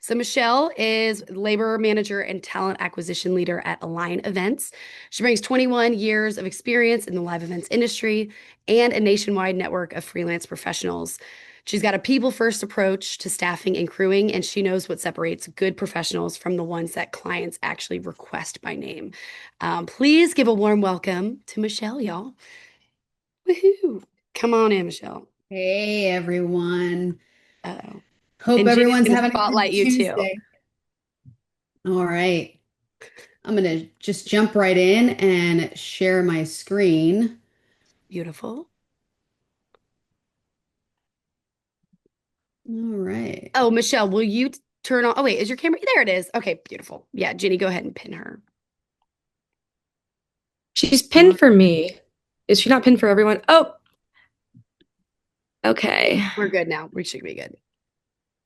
So Michelle is labor manager and talent acquisition leader at Alliant Events. She brings 21 years of experience in the live events industry and a nationwide network of freelance professionals. She's got a people-first approach to staffing and crewing, and she knows what separates good professionals from the ones that clients actually request by name. Please give a warm welcome to Michelle, y'all. Woohoo! Come on in, Michelle. Hey everyone. Uh-oh. Hope And Ginny's everyone's gonna having a good spotlight you too. Tuesday. All right. I'm going to just jump right in and share my screen. Beautiful. All right. Oh, Michelle, will you turn on? Oh, wait, is your camera? There it is. Okay, beautiful. Yeah, Ginny, go ahead and pin her. She's All pinned for me. Is she not pinned for everyone? Oh, okay. We're good now. We should be good.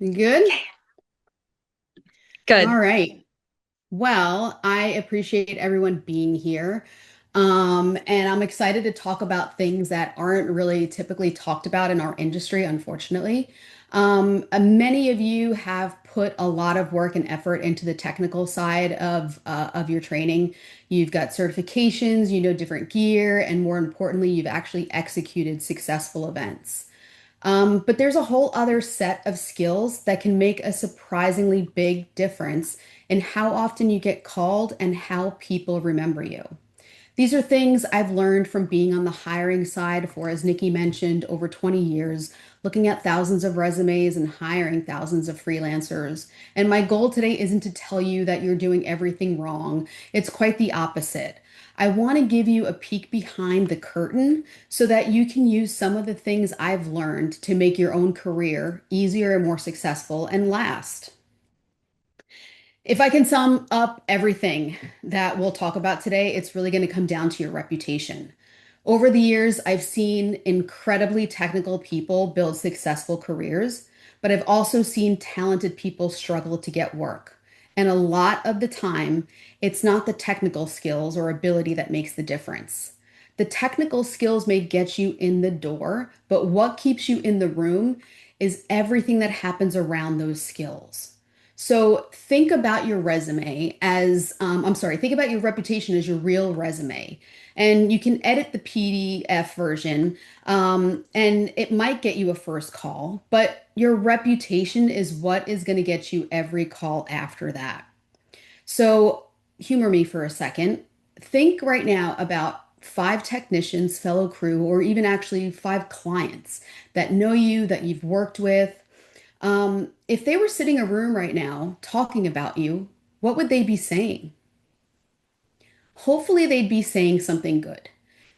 right. Good? All Good. right. Well, I appreciate everyone being here. And I'm excited to talk about things that aren't really typically talked about in our industry, unfortunately. Many of you have put a lot of work and effort into the technical side of your training. You've got certifications, you know different gear, and more importantly, you've actually executed successful events. But there's a whole other set of skills that can make a surprisingly big difference in how often you get called and how people remember you. These are things I've learned from being on the hiring side for, as Nikki mentioned, over 20 years, looking at thousands of resumes and hiring thousands of freelancers. And my goal today isn't to tell you that you're doing everything wrong. It's quite the opposite. I want to give you a peek behind the curtain so that you can use some of the things I've learned to make your own career easier and more successful and last. If I can sum up everything that we'll talk about today, it's really going to come down to your reputation. Over the years, I've seen incredibly technical people build successful careers, but I've also seen talented people struggle to get work. And a lot of the time, it's not the technical skills or ability that makes the difference. The technical skills may get you in the door, but what keeps you in the room is everything that happens around those skills. So think about your resume as, I'm sorry, think about your reputation as your real resume. And you can edit the PDF version, and it might get you a first call, but your reputation is what is going to get you every call after that. So humor me for a second. Think right now about five technicians, fellow crew, or even actually five clients that know you, that you've worked with. If they were sitting in a room right now talking about you, what would they be saying? Hopefully, they'd be saying something good.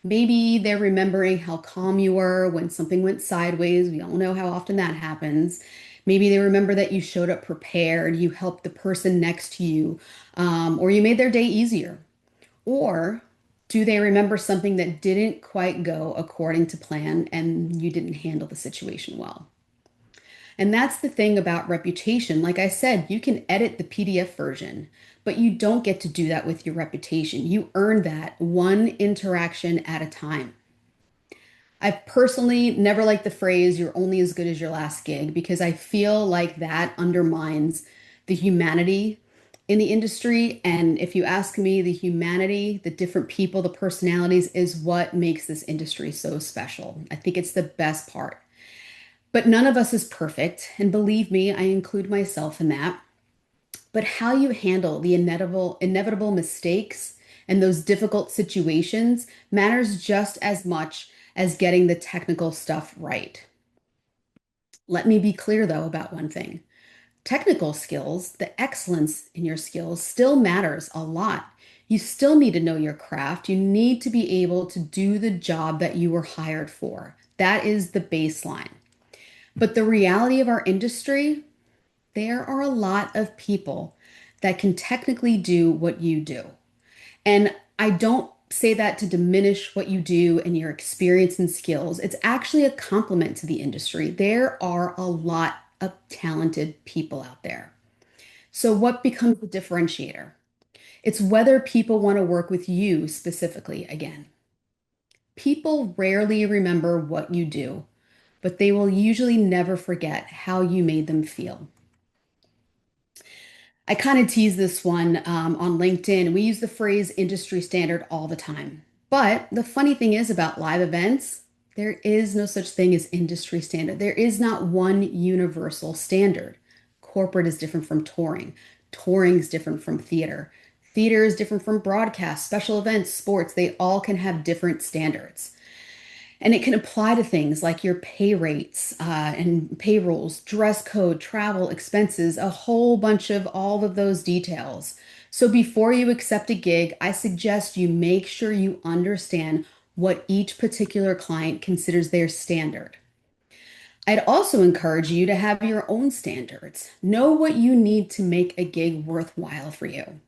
Maybe they're remembering how calm you were when something went sideways. We all know how often that happens. Maybe they remember that you showed up prepared, you helped the person next to you, or you made their day easier. Or do they remember something that didn't quite go according to plan and you didn't handle the situation well? And that's the thing about reputation. Like I said, you can edit the PDF version, but you don't get to do that with your reputation. You earn that one interaction at a time. I personally never liked the phrase, you're only as good as your last gig, because I feel like that undermines the humanity in the industry. And if you ask me, the humanity, the different people, the personalities is what makes this industry so special. I think it's the best part. But none of us is perfect. And believe me, I include myself in that. But how you handle the inevitable mistakes and those difficult situations matters just as much as getting the technical stuff right. Let me be clear, though, about one thing. Technical skills, the excellence in your skills, still matters a lot. You still need to know your craft. You need to be able to do the job that you were hired for. That is the baseline. But the reality of our industry, there are a lot of people that can technically do what you do. And I don't say that to diminish what you do and your experience and skills. It's actually a compliment to the industry. There are a lot of talented people out there. So, what becomes the differentiator? It's whether people want to work with you specifically again. People rarely remember what you do, but they will usually never forget how you made them feel. I kind of tease this one on LinkedIn. We use the phrase industry standard all the time. But the funny thing is about live events, there is no such thing as industry standard. There is not one universal standard. Corporate is different from touring. Touring is different from theater. Theater is different from broadcast, special events, sports. They all can have different standards. And it can apply to things like your pay rates and payrolls, dress code, travel, expenses, a whole bunch of all of those details. So before you accept a gig, I suggest you make sure you understand what each particular client considers their standard. I'd also encourage you to have your own standards. Know what you need to make a gig worthwhile for you.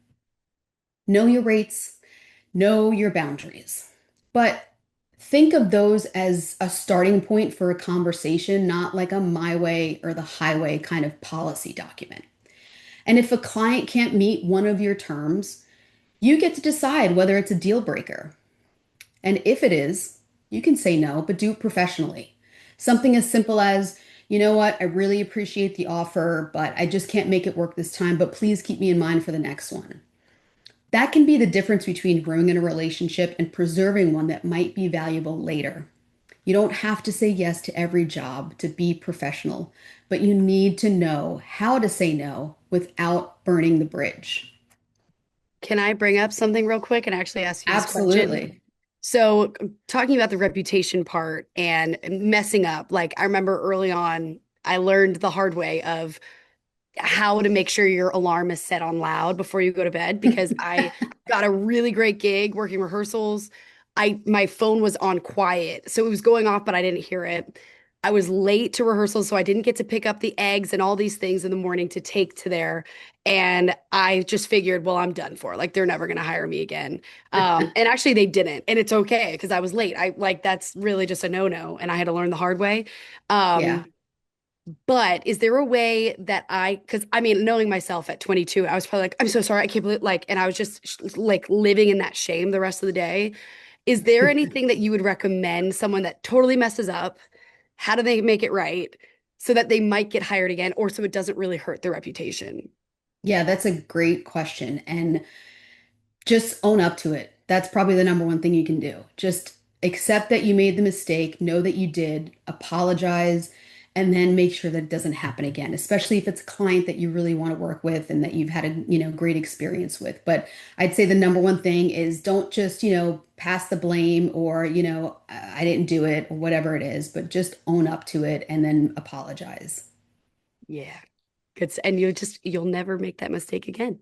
Know your rates, know your boundaries. But think of those as a starting point for a conversation, not like a my way or the highway kind of policy document. And if a client can't meet one of your terms, you get to decide whether it's a deal breaker. And if it is, you can say no, but do it professionally. Something as simple as, you know what, I really appreciate the offer, but I just can't make it work this time, but please keep me in mind for the next one. That can be the difference between growing in a relationship and preserving one that might be valuable later. You don't have to say yes to every job to be professional, but you need to know how to say no without burning the bridge. Can I bring up something real quick and actually ask you this question? Absolutely. So, talking about the reputation part and messing up, like I remember early on, I learned the hard way of how to make sure your alarm is set on loud before you go to bed because I got a really great gig working rehearsals. I my phone was on quiet, so it was going off, but I didn't hear it. I was late to rehearsals, so I didn't get to pick up the eggs and all these things in the morning to take to there. And I just figured, well, I'm done for. Like they're never gonna hire me again. And actually they didn't, and it's okay because I was late. I like that's really just a no-no, and I had to learn the hard way. Yeah. Um, but is there a way that because I mean, knowing myself at 22, I was probably like, I'm so sorry, I can't believe, like, and I was just like living in that shame the rest of the day. Is there anything that you would recommend someone that totally messes up? How do they make it right so that they might get hired again or so it doesn't really hurt their reputation? Yeah, that's a great question. And just own up to it. That's probably the number one thing you can do. Just accept that you made the mistake, know that you did, apologize, and then make sure that it doesn't happen again, especially if it's a client that you really want to work with and that you've had a, great experience with. But I'd say the number one thing is don't just, pass the blame or, I didn't do it or whatever it is, but just own up to it and then apologize. Yeah. And you'll never make that mistake again.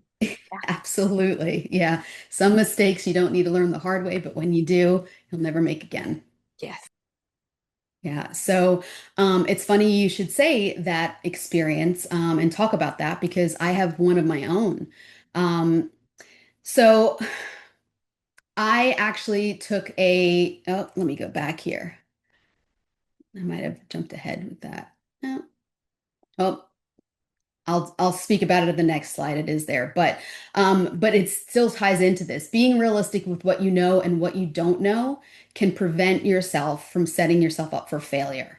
Absolutely. Yeah. Some mistakes you don't need to learn the hard way, but when you do, you'll never make again. Yes. Yeah. So it's funny you should say that experience and talk about that because I have one of my own. Um, so I actually took let me go back here. I might have jumped ahead with that. No. Oh, I'll speak about it at the next slide. It is there, but it still ties into this. Being realistic with what you know and what you don't know can prevent yourself from setting yourself up for failure.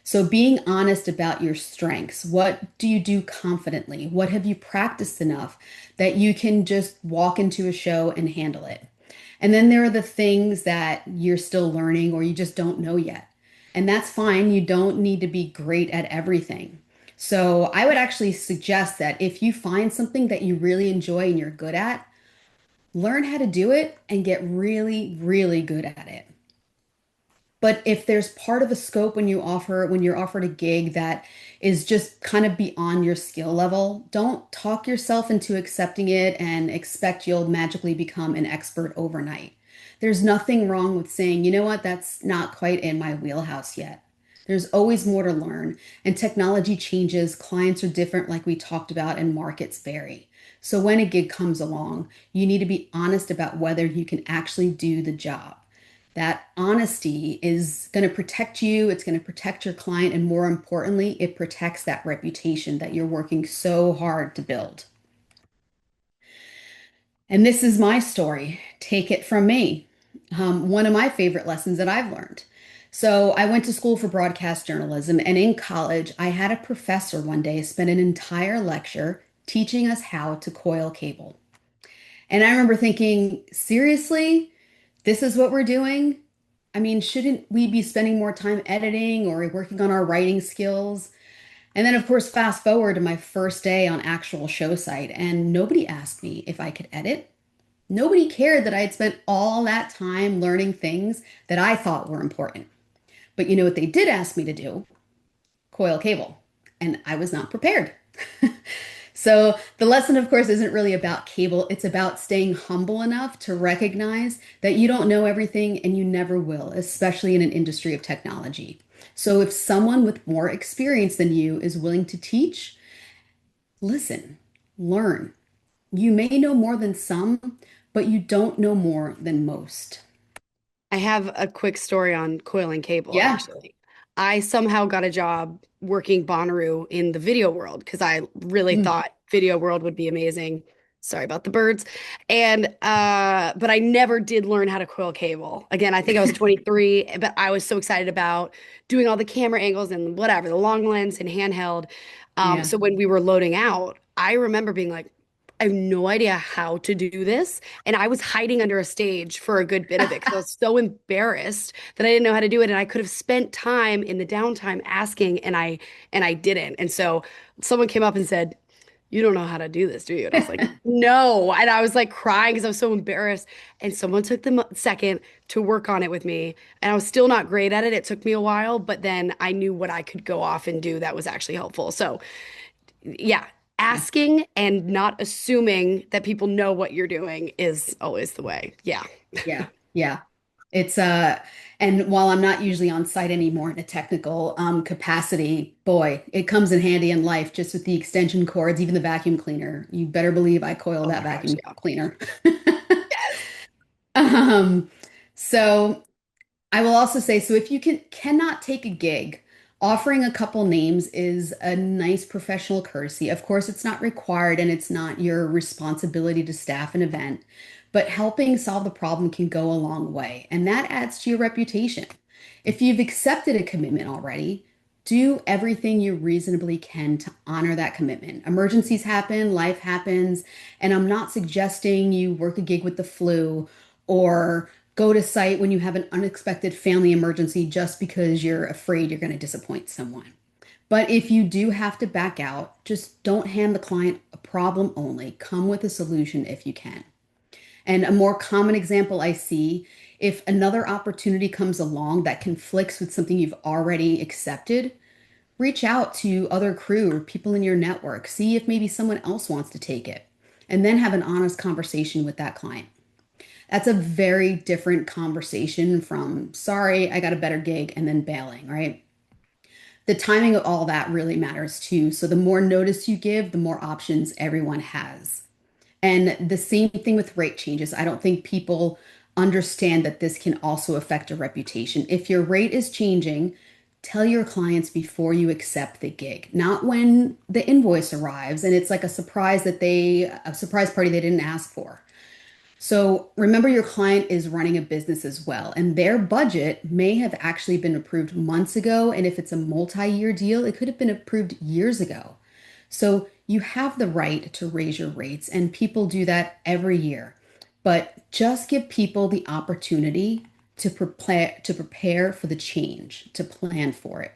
So being honest about your strengths. What do you do confidently? What have you practiced enough that you can just walk into a show and handle it? And then there are the things that you're still learning or you just don't know yet. And that's fine. You don't need to be great at everything. So I would actually suggest that if you find something that you really enjoy and you're good at, learn how to do it and get really, really good at it. But if there's part of a scope when you're offered a gig that is just kind of beyond your skill level, don't talk yourself into accepting it and expect you'll magically become an expert overnight. There's nothing wrong with saying, you know what, that's not quite in my wheelhouse yet. There's always more to learn, and technology changes, clients are different, like we talked about, and markets vary. So when a gig comes along, you need to be honest about whether you can actually do the job. That honesty is going to protect you, it's going to protect your client, and more importantly, it protects that reputation that you're working so hard to build. And this is my story. Take it from me. One of my favorite lessons that I've learned. So, I went to school for broadcast journalism, and in college, I had a professor one day spend an entire lecture teaching us how to coil cable. And I remember thinking, seriously, this is what we're doing? I mean, shouldn't we be spending more time editing or working on our writing skills? And then, of course, fast forward to my first day on actual show site, and nobody asked me if I could edit. Nobody cared that I had spent all that time learning things that I thought were important. But you know what they did ask me to do? Coil cable. And I was not prepared. So the lesson, of course, isn't really about cable. It's about staying humble enough to recognize that you don't know everything and you never will, especially in an industry of technology. So if someone with more experience than you is willing to teach, listen, learn. You may know more than some, but you don't know more than most. I have a quick story on coiling cable, Yeah. actually. I somehow got a job working Bonnaroo in the video world because I really Mm, thought video world would be amazing. Sorry about the birds. And but I never did learn how to coil cable. Again, I think I was 23, but I was so excited about doing all the camera angles and whatever, the long lens and handheld. yeah. So when we were loading out, I remember being like, I have no idea how to do this. And I was hiding under a stage for a good bit of it because I was so embarrassed that I didn't know how to do it. And I could have spent time in the downtime asking and I didn't. And so someone came up and said, "You don't know how to do this, do you?" And I was like, "No." And I was like crying because I was so embarrassed. And someone took the second to work on it with me. And I was still not great at it. It took me a while, but then I knew what I could go off and do that was actually helpful. So yeah, Yeah. asking and not assuming that people know what you're doing is always the way. Yeah. Yeah. Yeah. It's and while I'm not usually on site anymore in a technical capacity, boy, it comes in handy in life just with the extension cords, even the vacuum cleaner. You better believe I coil Oh that my gosh, vacuum yeah. cleaner. Yes. Um, so I will also say, so if you cannot take a gig, offering a couple names is a nice professional courtesy. Of course, it's not required and it's not your responsibility to staff an event, but helping solve the problem can go a long way, and that adds to your reputation. If you've accepted a commitment already, do everything you reasonably can to honor that commitment. Emergencies happen, life happens, and I'm not suggesting you work a gig with the flu or go to site when you have an unexpected family emergency just because you're afraid you're going to disappoint someone. But if you do have to back out, just don't hand the client a problem only. Come with a solution if you can. And a more common example I see, if another opportunity comes along that conflicts with something you've already accepted, reach out to other crew or people in your network. See if maybe someone else wants to take it, and then have an honest conversation with that client. That's a very different conversation from, sorry, I got a better gig, and then bailing, right? The timing of all that really matters too. So the more notice you give, the more options everyone has. And the same thing with rate changes. I don't think people understand that this can also affect a reputation. If your rate is changing, tell your clients before you accept the gig, not when the invoice arrives and it's like a surprise party they didn't ask for. So remember, your client is running a business as well, and their budget may have actually been approved months ago. And if it's a multi-year deal, it could have been approved years ago. So you have the right to raise your rates, and people do that every year. But just give people the opportunity to prepare for the change, to plan for it.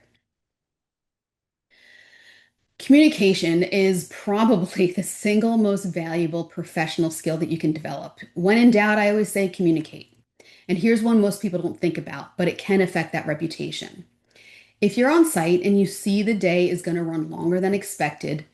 Communication is probably the single most valuable professional skill that you can develop. When in doubt, I always say communicate. And here's one most people don't think about, but it can affect that reputation. If you're on site and you see the day is going to run longer than expected,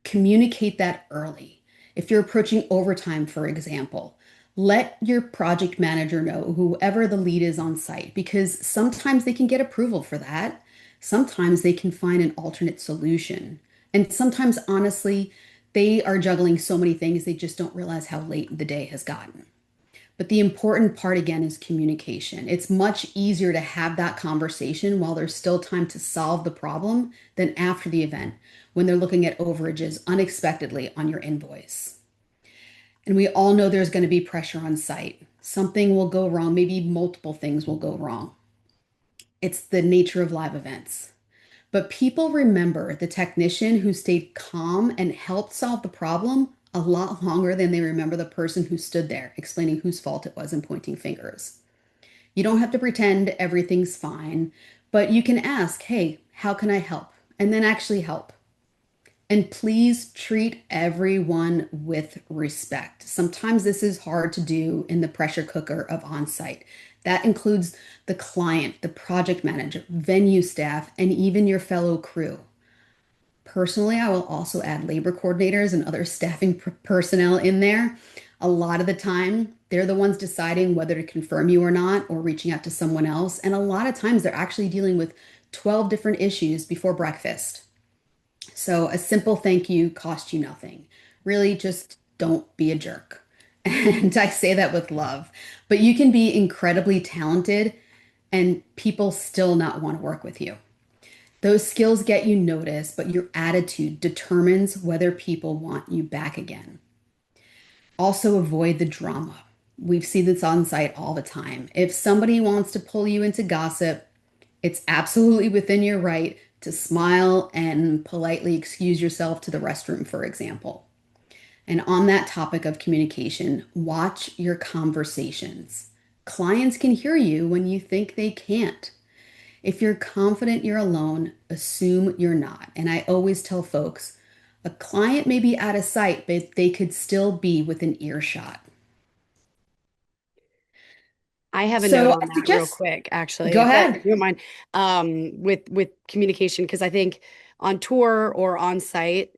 communicate that early. If you're approaching overtime, for example, let your project manager know, whoever the lead is on site, because sometimes they can get approval for that. Sometimes they can find an alternate solution. And sometimes, honestly, they are juggling so many things, they just don't realize how late the day has gotten. But the important part again is communication. It's much easier to have that conversation while there's still time to solve the problem than after the event when they're looking at overages unexpectedly on your invoice. And we all know there's going to be pressure on site. Something will go wrong, maybe multiple things will go wrong. It's the nature of live events. But people remember the technician who stayed calm and helped solve the problem a lot longer than they remember the person who stood there explaining whose fault it was and pointing fingers. You don't have to pretend everything's fine, but you can ask, hey, how can I help? And then actually help. And please treat everyone with respect. Sometimes this is hard to do in the pressure cooker of on-site. That includes the client, the project manager, venue staff, and even your fellow crew. Personally, I will also add labor coordinators and other staffing personnel in there. A lot of the time, they're the ones deciding whether to confirm you or not, or reaching out to someone else. And a lot of times, they're actually dealing with 12 different issues before breakfast. So a simple thank you costs you nothing. Really, just don't be a jerk. And I say that with love. But you can be incredibly talented and people still not want to work with you. Those skills get you noticed, but your attitude determines whether people want you back again. Also, avoid the drama. We've seen this on site all the time. If somebody wants to pull you into gossip, it's absolutely within your right to smile and politely excuse yourself to the restroom, for example. And on that topic of communication, watch your conversations. Clients can hear you when you think they can't. If you're confident you're alone, assume you're not. And I always tell folks, a client may be out of sight, but they could still be within earshot. I have a note So on I that real suggest, quick, actually, go if ahead. you don't mind, with communication, because I think on tour or on site,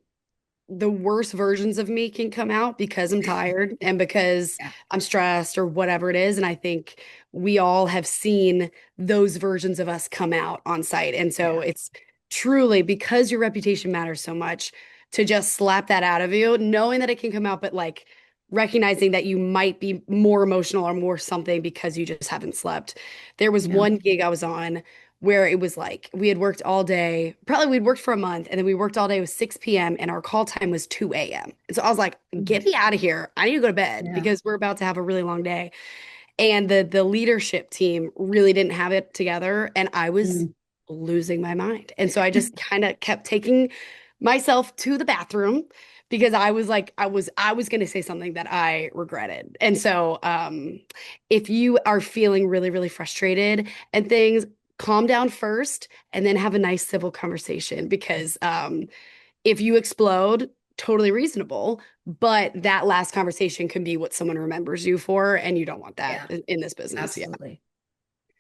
the worst versions of me can come out because I'm tired and because Yeah, I'm stressed or whatever it is. And I think we all have seen those versions of us come out on site. And so yeah, it's truly because your reputation matters so much to just slap that out of you, knowing that it can come out, but like recognizing that you might be more emotional or more something because you just haven't slept. There was yeah. one gig I was on where it was like we had worked all day. Probably we'd worked for a month and then we worked all day. It was 6 p.m. and our call time was 2 a.m. And so I was like, get me out of here. I need to go to bed Yeah. because we're about to have a really long day. And the leadership team really didn't have it together. And I was Mm. losing my mind. And so I just kind of kept taking myself to the bathroom because I was like, I was going to say something that I regretted. And so if you are feeling really, really frustrated and things, calm down first and then have a nice civil conversation because if you explode, totally reasonable, but that last conversation can be what someone remembers you for, and you don't want that Yeah, in this business. Yeah. absolutely.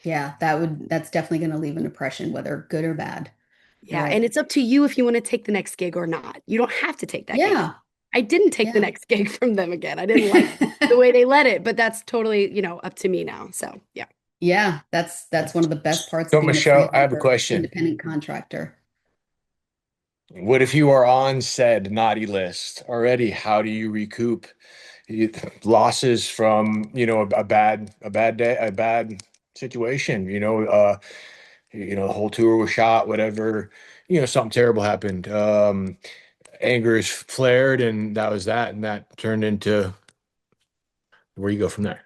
Yeah, that's definitely going to leave an impression, whether good or bad. You're Yeah. And right. it's up to you if you want to take the next gig or not. You don't have to take that gig. Yeah, I didn't take the yeah. next gig from them again. I didn't like the way they led it, but that's totally, up to me now. So, yeah. Yeah, that's one of the best parts of So, being a Michelle, I have a freelancer, question. independent contractor. What if you are on said naughty list already? How do you recoup you- losses from, a bad day, a bad situation? The whole tour was shot, whatever, something terrible happened. Anger is flared, and that was that, and that turned into where you go from there.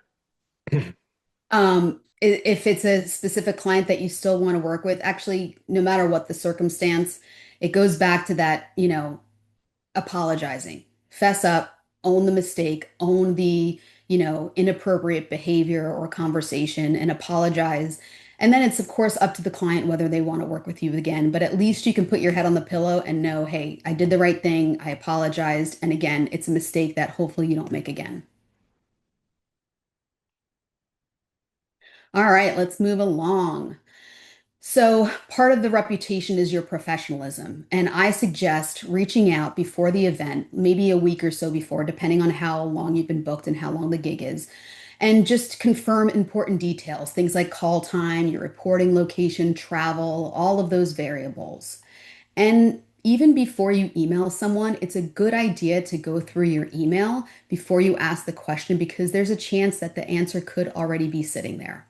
If it's a specific client that you still want to work with, actually, no matter what the circumstance, it goes back to that, apologizing, fess up, own the mistake, own the, inappropriate behavior or conversation and apologize. And then it's, of course, up to the client whether they want to work with you again. But at least you can put your head on the pillow and know, hey, I did the right thing. I apologized. And again, it's a mistake that hopefully you don't make again. All right, let's move along. So, part of the reputation is your professionalism. And I suggest reaching out before the event, maybe a week or so before, depending on how long you've been booked and how long the gig is, and just confirm important details, things like call time, your reporting location, travel, all of those variables. And even before you email someone, it's a good idea to go through your email before you ask the question because there's a chance that the answer could already be sitting there.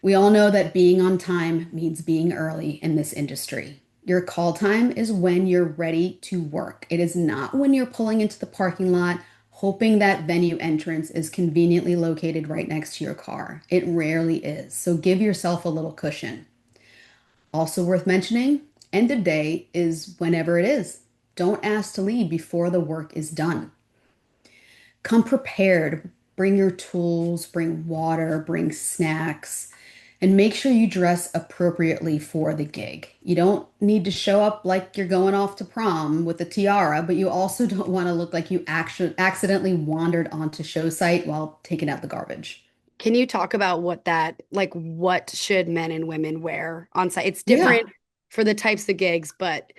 We all know that being on time means being early in this industry. Your call time is when you're ready to work. It is not when you're pulling into the parking lot, hoping that venue entrance is conveniently located right next to your car. It rarely is. So give yourself a little cushion. Also worth mentioning, end of day is whenever it is. Don't ask to leave before the work is done. Come prepared. Bring your tools, bring water, bring snacks, and make sure you dress appropriately for the gig. You don't need to show up like you're going off to prom with a tiara, but you also don't want to look like you actually accidentally wandered onto show site while taking out the garbage. Can you talk about what should men and women wear on site? It's Yeah, different for the types of gigs, but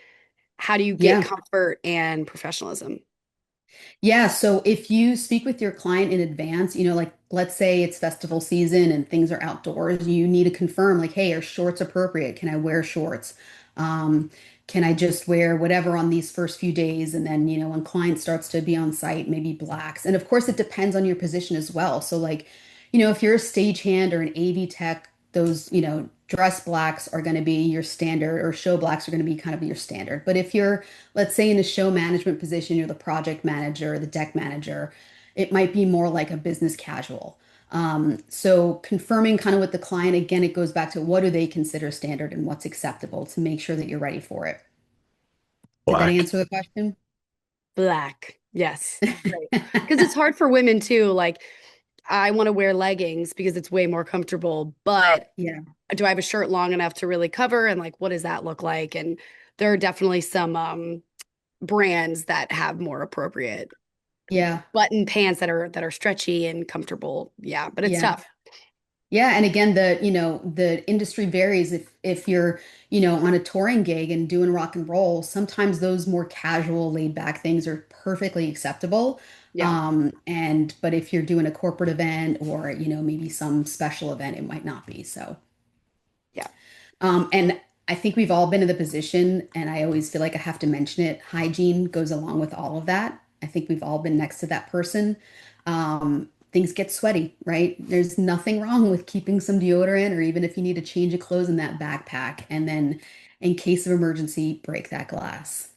how do you get yeah. comfort and professionalism? Yeah, so if you speak with your client in advance, like let's say it's festival season and things are outdoors, you need to confirm like, hey, are shorts appropriate? Can I wear shorts? Um, can I just wear whatever on these first few days? And then, when client starts to be on site, maybe blacks. And of course, it depends on your position as well. So like, if you're a stagehand or an AV tech, those, dress blacks are going to be your standard or show blacks are going to be kind of your standard. But if you're let's say in a show management position, you're the project manager, the deck manager, it might be more like a business casual. So confirming kind of with the client, again, it goes back to what do they consider standard and what's acceptable to make sure that you're ready for it. Did that Black. answer the question? Black. Yes. Great. Because it's hard for women too. Like, I want to wear leggings because it's way more comfortable, but Yeah, do I have a shirt long enough to really cover? And like, what does that look like? And there are definitely some brands that have more appropriate yeah, button pants that are stretchy and comfortable. Yeah, but it's yeah. tough. Yeah, and again, the industry varies. If you're, on a touring gig and doing rock and roll, sometimes those more casual, laid back things are perfectly acceptable. Yeah. And but if you're doing a corporate event or, maybe some special event, it might not be. So, Yeah. and I think we've all been in the position, and I always feel like I have to mention it. Hygiene goes along with all of that. I think we've all been next to that person. Things get sweaty, right? There's nothing wrong with keeping some deodorant, or even if you need to change of clothes in that backpack, and then in case of emergency, break that glass.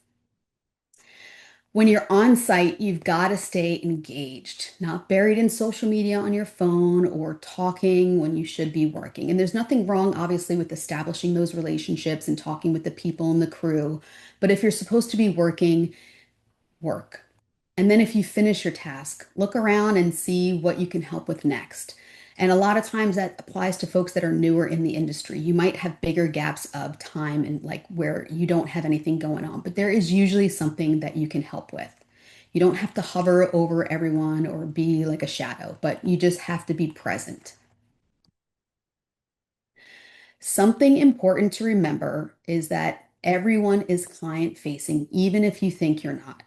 When you're on site, you've got to stay engaged, not buried in social media on your phone or talking when you should be working. And there's nothing wrong, obviously, with establishing those relationships and talking with the people and the crew. But if you're supposed to be working, work. And then if you finish your task, look around and see what you can help with next. And a lot of times that applies to folks that are newer in the industry. You might have bigger gaps of time and like where you don't have anything going on, but there is usually something that you can help with. You don't have to hover over everyone or be like a shadow, but you just have to be present. Something important to remember is that everyone is client facing, even if you think you're not.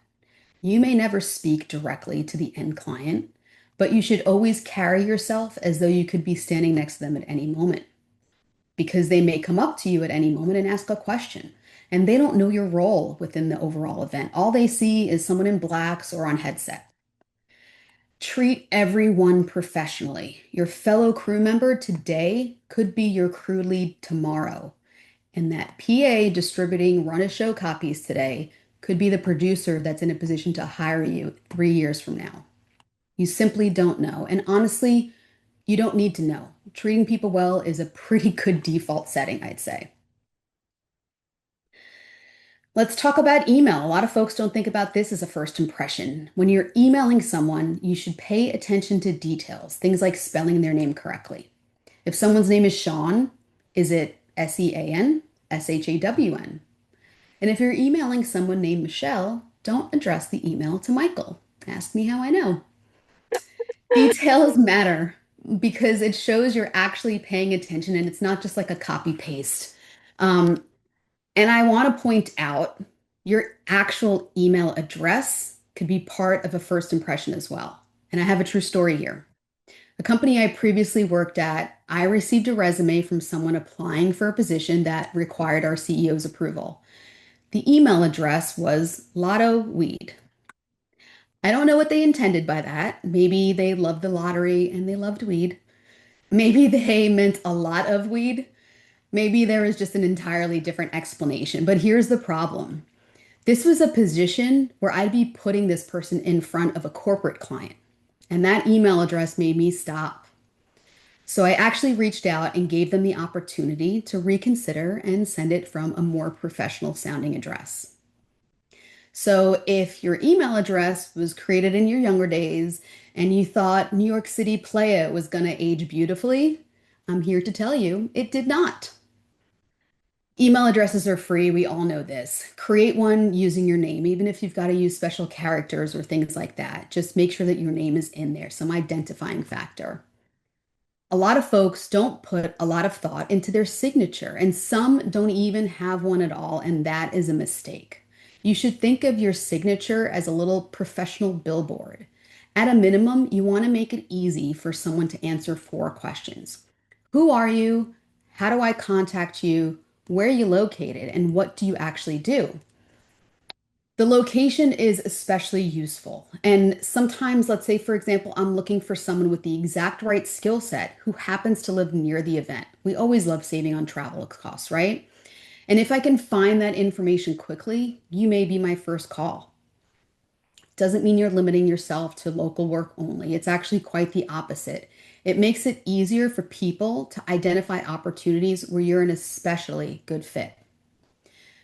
You may never speak directly to the end client, but you should always carry yourself as though you could be standing next to them at any moment because they may come up to you at any moment and ask a question. And they don't know your role within the overall event. All they see is someone in blacks or on headset. Treat everyone professionally. Your fellow crew member today could be your crew lead tomorrow. And that PA distributing run a show copies today could be the producer that's in a position to hire you 3 years from now. You simply don't know. And honestly, you don't need to know. Treating people well is a pretty good default setting, I'd say. Let's talk about email. A lot of folks don't think about this as a first impression. When you're emailing someone, you should pay attention to details, things like spelling their name correctly. If someone's name is Sean, is it Sean, Shawn? And if you're emailing someone named Michelle, don't address the email to Michael. Ask me how I know. Details matter because it shows you're actually paying attention and it's not just like a copy paste. Um, and I want to point out your actual email address could be part of a first impression as well. And I have a true story here. The company I previously worked at, I received a resume from someone applying for a position that required our CEO's approval. The email address was Lotto Weed. I don't know what they intended by that. Maybe they loved the lottery and they loved weed. Maybe they meant a lot of weed. Maybe there was just an entirely different explanation. But here's the problem. This was a position where I'd be putting this person in front of a corporate client. And that email address made me stop. So I actually reached out and gave them the opportunity to reconsider and send it from a more professional sounding address. So if your email address was created in your younger days and you thought New York City Playa was going to age beautifully, I'm here to tell you it did not. Email addresses are free. We all know this. Create one using your name, even if you've got to use special characters or things like that. Just make sure that your name is in there, some identifying factor. A lot of folks don't put a lot of thought into their signature, and some don't even have one at all, and that is a mistake. You should think of your signature as a little professional billboard. At a minimum, you want to make it easy for someone to answer four questions. Who are you? How do I contact you? Where are you located? And what do you actually do? The location is especially useful. And sometimes, let's say, for example, I'm looking for someone with the exact right skill set who happens to live near the event. We always love saving on travel costs, right? And if I can find that information quickly, you may be my first call. Doesn't mean you're limiting yourself to local work only. It's actually quite the opposite. It makes it easier for people to identify opportunities where you're an especially good fit.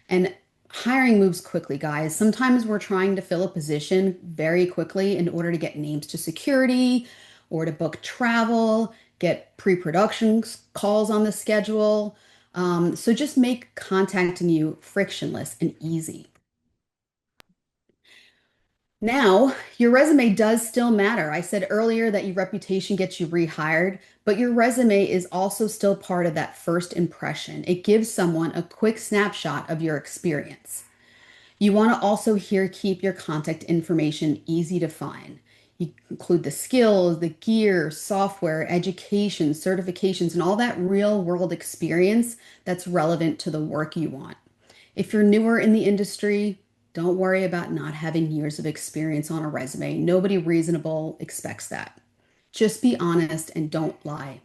And hiring moves quickly, guys. Sometimes we're trying to fill a position very quickly in order to get names to security or to book travel, get pre-production calls on the schedule. So just make contacting you frictionless and easy. Now, your resume does still matter. I said earlier that your reputation gets you rehired, but your resume is also still part of that first impression. It gives someone a quick snapshot of your experience. You want to also here keep your contact information easy to find. You include the skills, the gear, software, education, certifications, and all that real world experience that's relevant to the work you want. If you're newer in the industry, don't worry about not having years of experience on a resume. Nobody reasonable expects that. Just be honest and don't lie.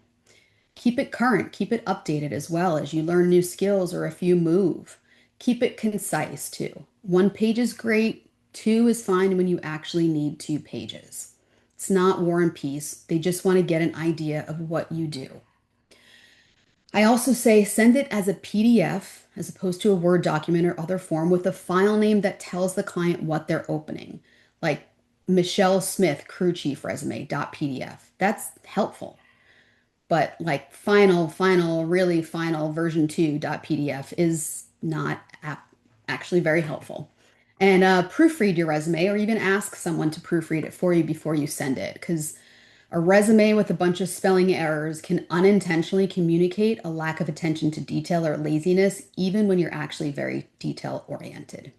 Keep it current, keep it updated as well as you learn new skills or if you move. Keep it concise too. One page is great, two is fine when you actually need 2 pages. It's not War and Peace. They just want to get an idea of what you do. I also say send it as a PDF as opposed to a Word document or other form with a file name that tells the client what they're opening, like Michele Smith, crew chief resume .pdf. That's helpful. But like really final version 2.pdf is not actually very helpful. And proofread your resume or even ask someone to proofread it for you before you send it because a resume with a bunch of spelling errors can unintentionally communicate a lack of attention to detail or laziness, even when you're actually very detail oriented.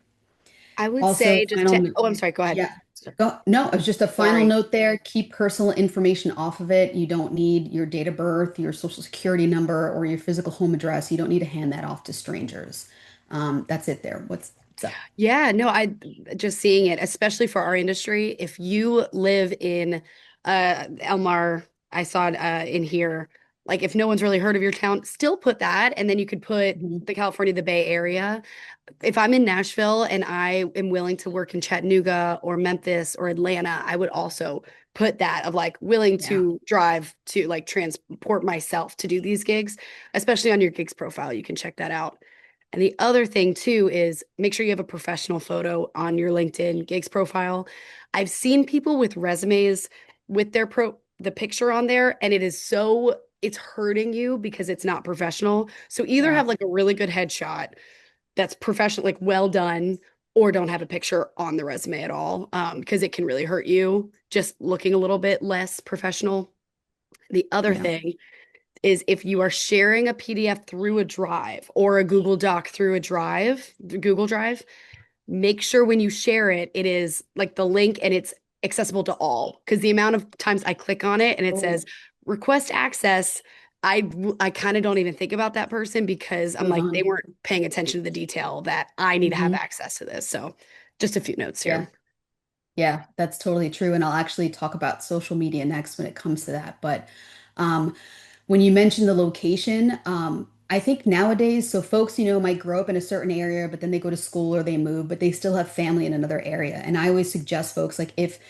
I would Also, say just to, oh, I'm sorry, go ahead. yeah, go, no, it was just a final Sorry. note there. Keep personal information off of it. You don't need your date of birth, your social security number, or your physical home address. You don't need to hand that off to strangers. That's it there. What's up? Yeah, no, I just seeing it, especially for our industry. If you live in Elmar, I saw it in here. Like if no one's really heard of your town, still put that, and then you could put Mhm. the California, the Bay Area. If I'm in Nashville and I am willing to work in Chattanooga or Memphis or Atlanta, I would also put that of like willing Yeah. to drive to like transport myself to do these gigs, especially on your gigs profile. You can check that out. And the other thing too is make sure you have a professional photo on your LinkedIn gigs profile. I've seen people with resumes with the picture on there, and it's hurting you because it's not professional. So either Yeah. have like a really good headshot that's professional, like well done, or don't have a picture on the resume at all, because it can really hurt you just looking a little bit less professional. The other Yeah. thing is if you are sharing a PDF through a drive or a Google Doc through the Google Drive, make sure when you share it, it is like the link and it's accessible to all. Because the amount of times I click on it and it Oh. says request access, I kind of don't even think about that person because I'm Move like they on. weren't paying attention to the detail that I need to have Hmm. access to this. So just a few notes Yeah. here. Yeah, that's totally true. And I'll actually talk about social media next when it comes to that. But um, when you mention the location, I think nowadays, so folks, might grow up in a certain area, but then they go to school or they move, but they still have family in another area. And I always suggest folks, like, if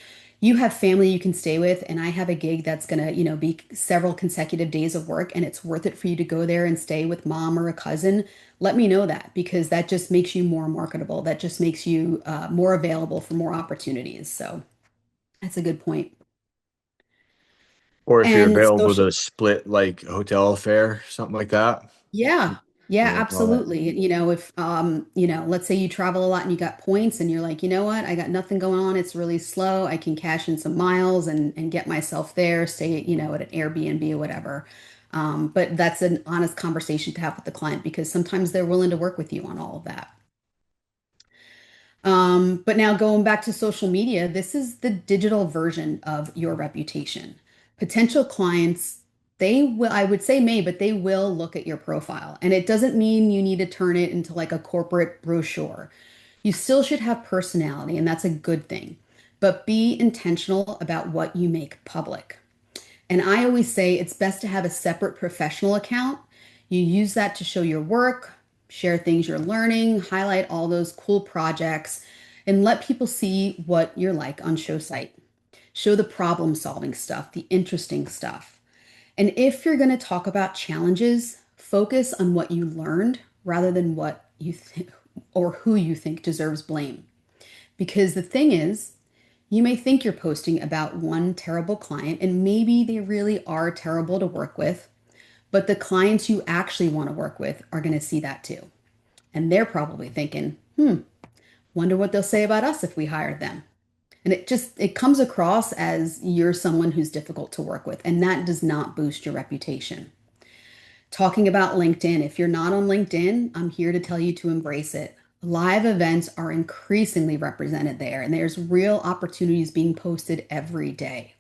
you have family you can stay with, and I have a gig that's going to, be several consecutive days of work, and it's worth it for you to go there and stay with mom or a cousin, let me know that, because that just makes you more marketable. That just makes you more available for more opportunities. So that's a good point. Or if you're And available social, to split like hotel fare, something like that. yeah. Yeah, Yeah, all that. absolutely. If let's say you travel a lot and you got points and you're like, you know what, I got nothing going on. It's really slow. I can cash in some miles and get myself there, stay, at an Airbnb or whatever. But that's an honest conversation to have with the client, because sometimes they're willing to work with you on all of that. But now going back to social media, this is the digital version of your reputation. Potential clients, they will, I would say may, but they will look at your profile. And it doesn't mean you need to turn it into like a corporate brochure. You still should have personality, and that's a good thing. But be intentional about what you make public. And I always say it's best to have a separate professional account. You use that to show your work, share things you're learning, highlight all those cool projects, and let people see what you're like on show site. Show the problem solving stuff, the interesting stuff. And if you're going to talk about challenges, focus on what you learned rather than what you think or who you think deserves blame. Because the thing is, you may think you're posting about one terrible client, and maybe they really are terrible to work with, but the clients you actually want to work with are going to see that too. And they're probably thinking, wonder what they'll say about us if we hired them. And it comes across as you're someone who's difficult to work with, and that does not boost your reputation. Talking about LinkedIn, if you're not on LinkedIn, I'm here to tell you to embrace it. Live events are increasingly represented there, and there's real opportunities being posted every day.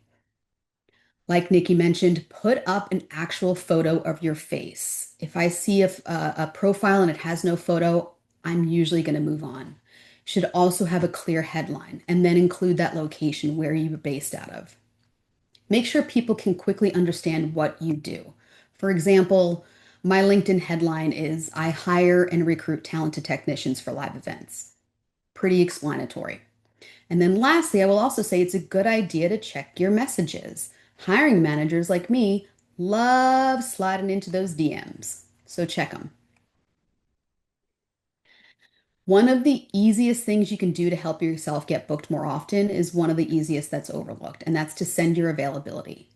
Like Nikki mentioned, put up an actual photo of your face. If I see a profile and it has no photo, I'm usually going to move on. Should also have a clear headline and then include that location where you're based out of. Make sure people can quickly understand what you do. For example, my LinkedIn headline is I hire and recruit talented technicians for live events. Pretty explanatory. And then lastly, I will also say it's a good idea to check your messages. Hiring managers like me love sliding into those DMs, so check them. One of the easiest things you can do to help yourself get booked more often is one of the easiest that's overlooked, and that's to send your availability.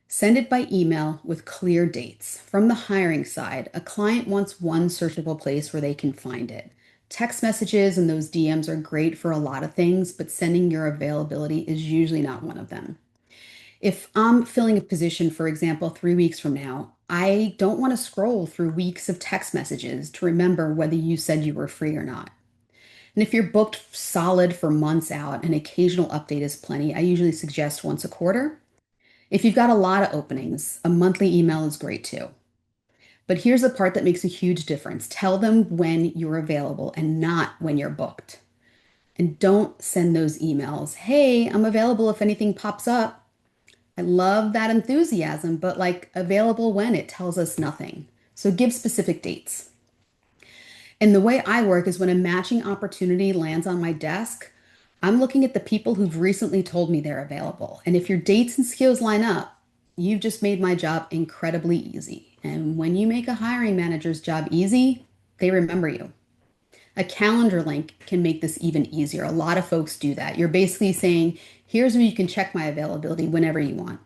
Send it by email with clear dates. From the hiring side, a client wants one searchable place where they can find it. Text messages and those DMs are great for a lot of things, but sending your availability is usually not one of them. If I'm filling a position, for example, 3 weeks from now, I don't want to scroll through weeks of text messages to remember whether you said you were free or not. And if you're booked solid for months out, an occasional update is plenty. I usually suggest once a quarter. If you've got a lot of openings, a monthly email is great too. But here's the part that makes a huge difference. Tell them when you're available and not when you're booked. And don't send those emails. Hey, I'm available if anything pops up. I love that enthusiasm, but like available when, it tells us nothing. So give specific dates. And the way I work is when a matching opportunity lands on my desk, I'm looking at the people who've recently told me they're available. And if your dates and skills line up, you've just made my job incredibly easy. And when you make a hiring manager's job easy, they remember you. A calendar link can make this even easier. A lot of folks do that. You're basically saying, here's where you can check my availability whenever you want.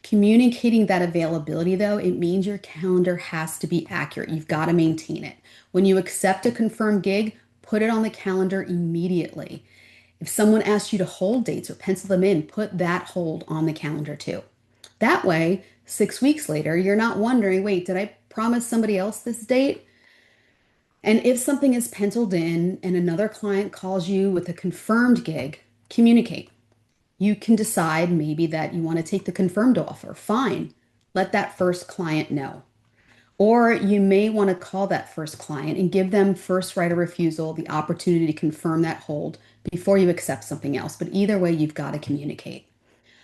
Communicating that availability, though, it means your calendar has to be accurate. You've got to maintain it. When you accept a confirmed gig, put it on the calendar immediately. If someone asks you to hold dates or pencil them in, put that hold on the calendar too. That way, 6 weeks later, you're not wondering, wait, did I promise somebody else this date? And if something is penciled in and another client calls you with a confirmed gig, communicate. You can decide maybe that you want to take the confirmed offer. Fine. Let that first client know. Or you may want to call that first client and give them first right of refusal, the opportunity to confirm that hold before you accept something else. But either way, you've got to communicate.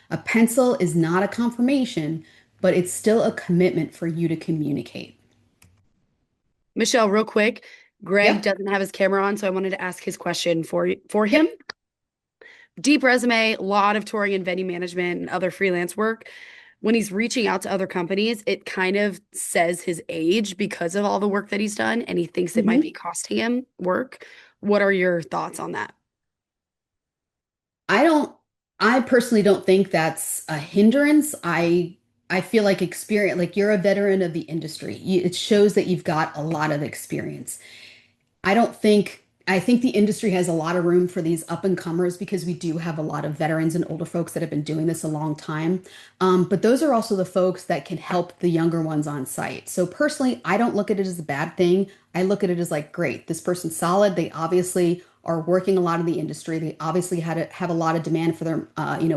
A pencil is not a confirmation, but it's still a commitment for you to communicate. Michelle, real quick, Greg Yep. doesn't have his camera on, so I wanted to ask his question for him. deep resume, a lot of touring and venue management and other freelance work. When he's reaching out to other companies, it kind of says his age because of all the work that he's done, and he thinks it might be Mhm. costing him work. What are your thoughts on that? I don't, I personally don't think that's a hindrance. I feel like experience, like you're a veteran of the industry. It shows that you've got a lot of experience. I think the industry has a lot of room for these up and comers because we do have a lot of veterans and older folks that have been doing this a long time. But those are also the folks that can help the younger ones on site. So personally, I don't look at it as a bad thing. I look at it as like, great, this person's solid. They obviously are working a lot in the industry. They obviously had to have a lot of demand for their,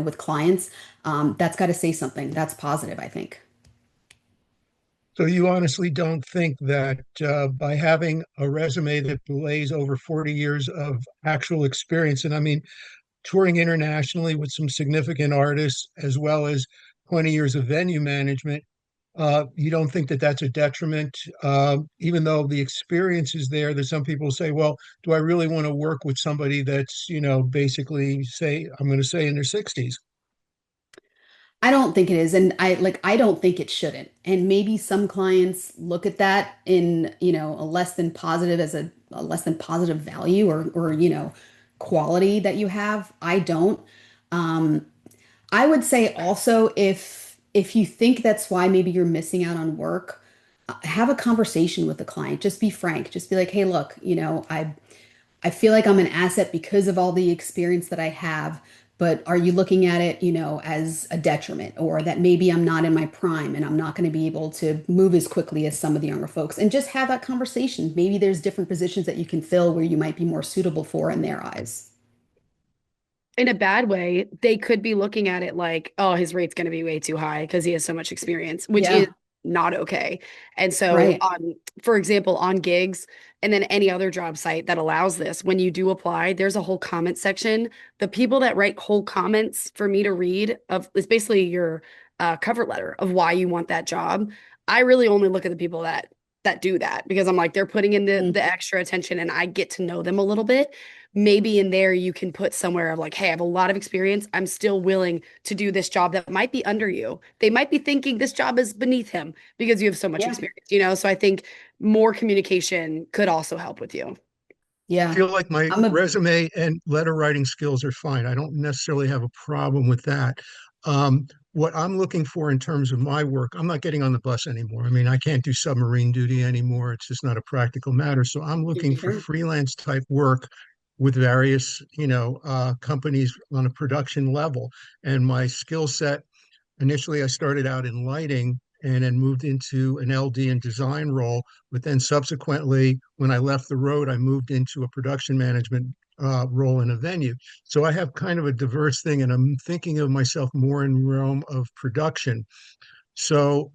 with clients. That's got to say something. That's positive, I think. So you honestly don't think that by having a resume that belays over 40 years of actual experience, and I mean, touring internationally with some significant artists, as well as 20 years of venue management, you don't think that that's a detriment, even though the experience is there, that some people say, well, do I really want to work with somebody that's, basically say, I'm going to say in their 60s? I don't think it is. And I don't think it shouldn't. And maybe some clients look at that in, a less than positive as a less than positive value or, quality that you have. I don't. Um, I would say also if you think that's why maybe you're missing out on work, have a conversation with the client. Just be frank. Just be like, hey, look, I feel like I'm an asset because of all the experience that I have, but are you looking at it, as a detriment or that maybe I'm not in my prime and I'm not going to be able to move as quickly as some of the younger folks and just have that conversation. Maybe there's different positions that you can fill where you might be more suitable for in their eyes. In a bad way, they could be looking at it like, oh, his rate's going to be way too high because he has so much experience, which is Yeah, not okay. And so, right. for example, on gigs and then any other job site that allows this, when you do apply, there's a whole comment section. The people that write whole comments for me to read of is basically your cover letter of why you want that job. I really only look at the people that do that because I'm like, they're putting in the extra attention and I get to know them a little bit. Maybe in there you can put somewhere of like, hey, I have a lot of experience. I'm still willing to do this job that might be under you. They might be thinking this job is beneath him because you have so much Yeah, experience. So I think more communication could also help with you. I yeah. feel like my I'm a resume and letter writing skills are fine. I don't necessarily have a problem with that. What I'm looking for in terms of my work, I'm not getting on the bus anymore. I mean, I can't do submarine duty anymore. It's just not a practical matter. So I'm looking for sure. freelance type work with various, companies on a production level. And my skill set, initially I started out in lighting and then moved into an LD and design role. But then subsequently, when I left the road, I moved into a production management role in a venue. So I have kind of a diverse thing, and I'm thinking of myself more in realm of production. So,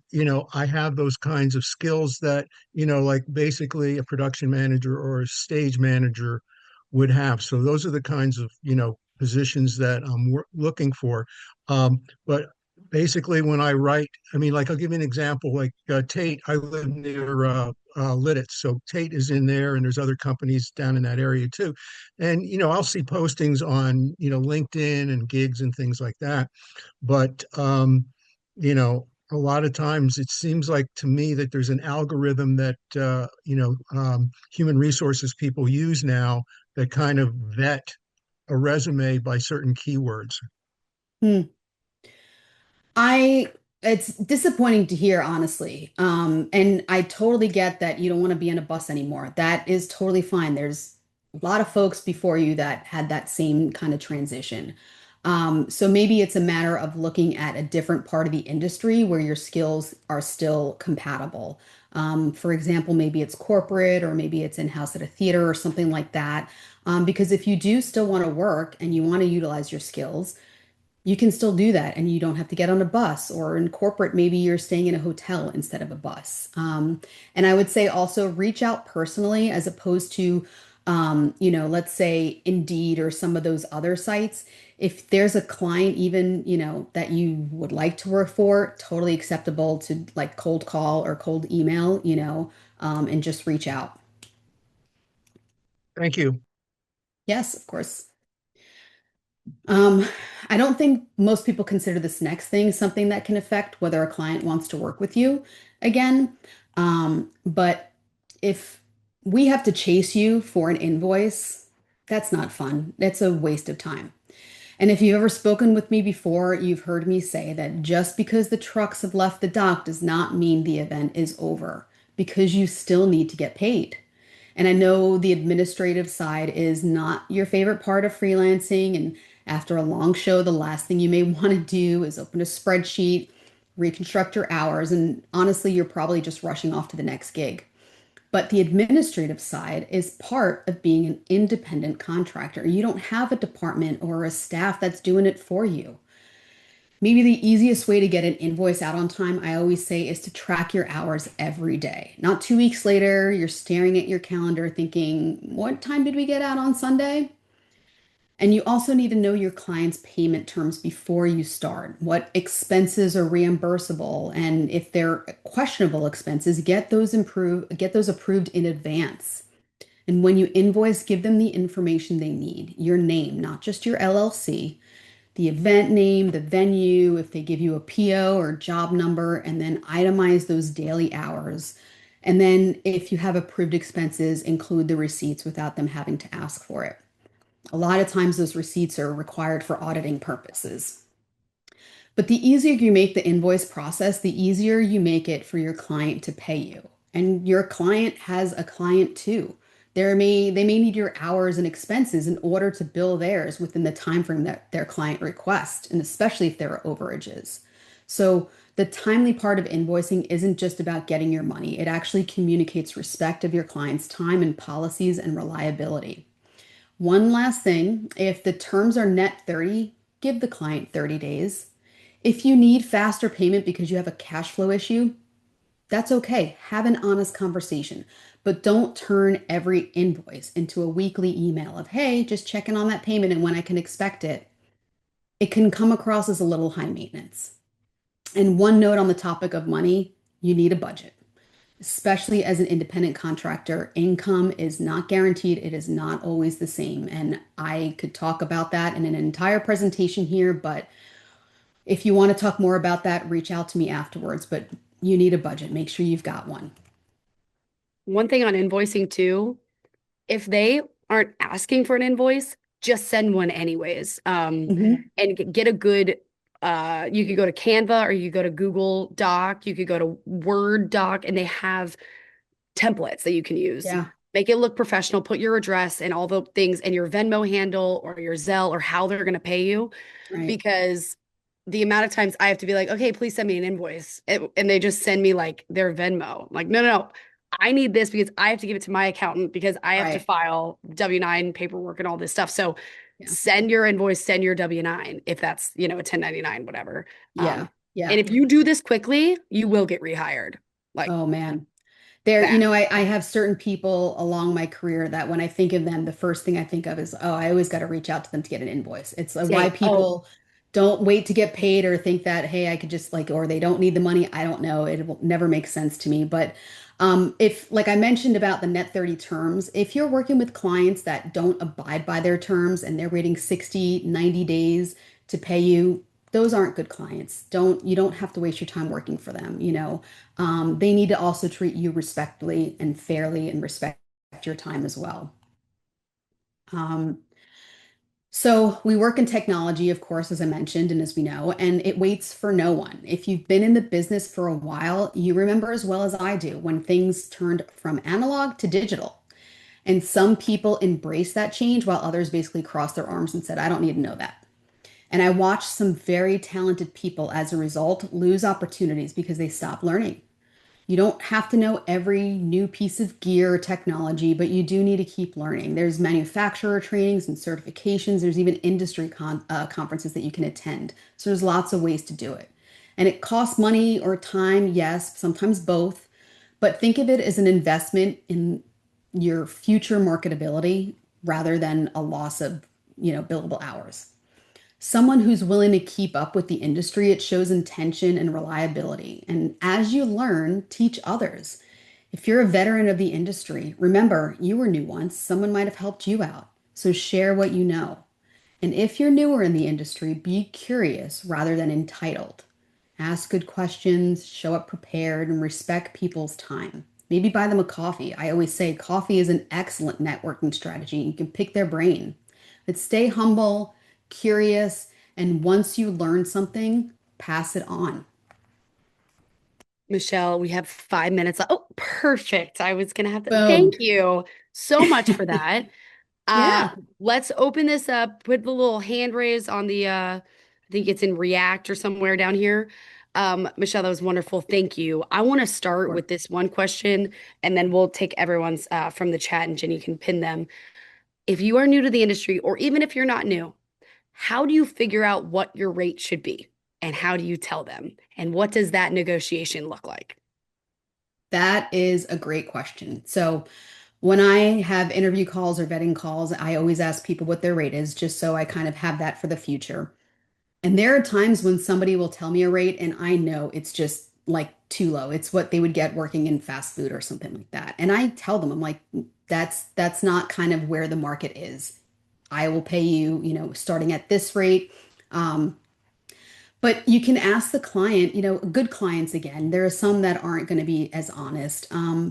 I have those kinds of skills that, like basically a production manager or a stage manager would have. So those are the kinds of, positions that I'm looking for. But basically when I write, I mean, like I'll give you an example, like Tate, I live near Lidditz. So Tate is in there and there's other companies down in that area too. And, I'll see postings on, LinkedIn and gigs and things like that. But, a lot of times it seems like to me that there's an algorithm that human resources people use now that kind of vet a resume by certain keywords. Hmm. I it's disappointing to hear, honestly. And I totally get that you don't want to be on a bus anymore. That is totally fine. There's a lot of folks before you that had that same kind of transition. So maybe it's a matter of looking at a different part of the industry where your skills are still compatible. For example, maybe it's corporate or maybe it's in-house at a theater or something like that. Because if you do still want to work and you want to utilize your skills, you can still do that and you don't have to get on a bus or in corporate, maybe you're staying in a hotel instead of a bus. And I would say also reach out personally as opposed to, let's say Indeed or some of those other sites. If there's a client even, that you would like to work for, totally acceptable to like cold call or cold email, and just reach out. Thank you. Yes, of course. Um, I don't think most people consider this next thing something that can affect whether a client wants to work with you again. But if we have to chase you for an invoice, that's not fun. That's a waste of time. And if you've ever spoken with me before, you've heard me say that just because the trucks have left the dock does not mean the event is over, because you still need to get paid. And I know the administrative side is not your favorite part of freelancing. And after a long show, the last thing you may want to do is open a spreadsheet, reconstruct your hours, and honestly, you're probably just rushing off to the next gig. But the administrative side is part of being an independent contractor. You don't have a department or a staff that's doing it for you. Maybe the easiest way to get an invoice out on time, I always say, is to track your hours every day. Not 2 weeks later, you're staring at your calendar thinking, what time did we get out on Sunday? And you also need to know your client's payment terms before you start. What expenses are reimbursable, and if they're questionable expenses, get those approved in advance. And when you invoice, give them the information they need, your name, not just your LLC, the event name, the venue, if they give you a PO or job number, and then itemize those daily hours. And then if you have approved expenses, include the receipts without them having to ask for it. A lot of times those receipts are required for auditing purposes. But the easier you make the invoice process, the easier you make it for your client to pay you. And your client has a client too. They may need your hours and expenses in order to bill theirs within the time frame that their client requests, and especially if there are overages. So the timely part of invoicing isn't just about getting your money. It actually communicates respect of your client's time and policies and reliability. One last thing, if the terms are net 30, give the client 30 days. If you need faster payment because you have a cash flow issue, that's okay. Have an honest conversation, but don't turn every invoice into a weekly email of, hey, just checking on that payment and when I can expect it. It can come across as a little high maintenance. And one note on the topic of money, you need a budget. Especially as an independent contractor, income is not guaranteed. It is not always the same. And I could talk about that in an entire presentation here, but if you want to talk more about that, reach out to me afterwards. But you need a budget. Make sure you've got one. One thing on invoicing too, if they aren't asking for an invoice, just send one anyways. Mhm. And get a good, you could go to Canva or you could go to Google Doc, you could go to Word Doc, and they have templates that you can use. Yeah, Make it look professional, put your address and all the things and your Venmo handle or your Zelle or how they're going to pay you. right. Because the amount of times I have to be like, okay, please send me an invoice. And they just send me like their Venmo. I'm like, no, no, no. I need this because I have to give it to my accountant because I have to Right. file W-9 paperwork and all this stuff. So Yeah. send your invoice, send your W-9 if that's, a 1099, whatever. Yeah. And Yeah. if you do this quickly, you will get rehired. Like Oh man. There, that. I have certain people along my career that when I think of them, the first thing I think of is, oh, I always got to reach out to them to get an invoice. It's why Same. Oh, people don't wait to get paid or think that, hey, I could just like, or they don't need the money. I don't know. It will never make sense to me. But if, like I mentioned about the net 30 terms, if you're working with clients that don't abide by their terms and they're waiting 60, 90 days to pay you, those aren't good clients. You don't have to waste your time working for them. They need to also treat you respectfully and fairly and respect your time as well. Um, so we work in technology, of course, as I mentioned, and as we know, and it waits for no one. If you've been in the business for a while, you remember as well as I do when things turned from analog to digital. And some people embrace that change while others basically crossed their arms and said, I don't need to know that. And I watched some very talented people as a result lose opportunities because they stopped learning. You don't have to know every new piece of gear or technology, but you do need to keep learning. There's manufacturer trainings and certifications. There's even industry conferences that you can attend. So there's lots of ways to do it. And it costs money or time, yes, sometimes both. But think of it as an investment in your future marketability rather than a loss of, billable hours. Someone who's willing to keep up with the industry, it shows intention and reliability. And as you learn, teach others. If you're a veteran of the industry, remember you were new once, someone might have helped you out. So share what you know. And if you're newer in the industry, be curious rather than entitled. Ask good questions, show up prepared, and respect people's time. Maybe buy them a coffee. I always say coffee is an excellent networking strategy. You can pick their brain. But stay humble, curious, and once you learn something, pass it on. Michelle, we have 5 minutes left. Oh, perfect. I was gonna have to thank Boom. you so much for that. Uh, Yeah. let's open this up. Put the little hand raise on the I think it's in React or somewhere down here. Michelle, that was wonderful. Thank you. I want to start Sure. with this one question and then we'll take everyone's from the chat and Jenny can pin them. If you are new to the industry, or even if you're not new, how do you figure out what your rate should be? And how do you tell them? And what does that negotiation look like? That is a great question. So, when I have interview calls or vetting calls, I always ask people what their rate is, just so I kind of have that for the future. And there are times when somebody will tell me a rate and I know it's just like too low. It's what they would get working in fast food or something like that. And I tell them, I'm like, that's not kind of where the market is. I will pay you, starting at this rate. Um, but you can ask the client, good clients again, there are some that aren't going to be as honest.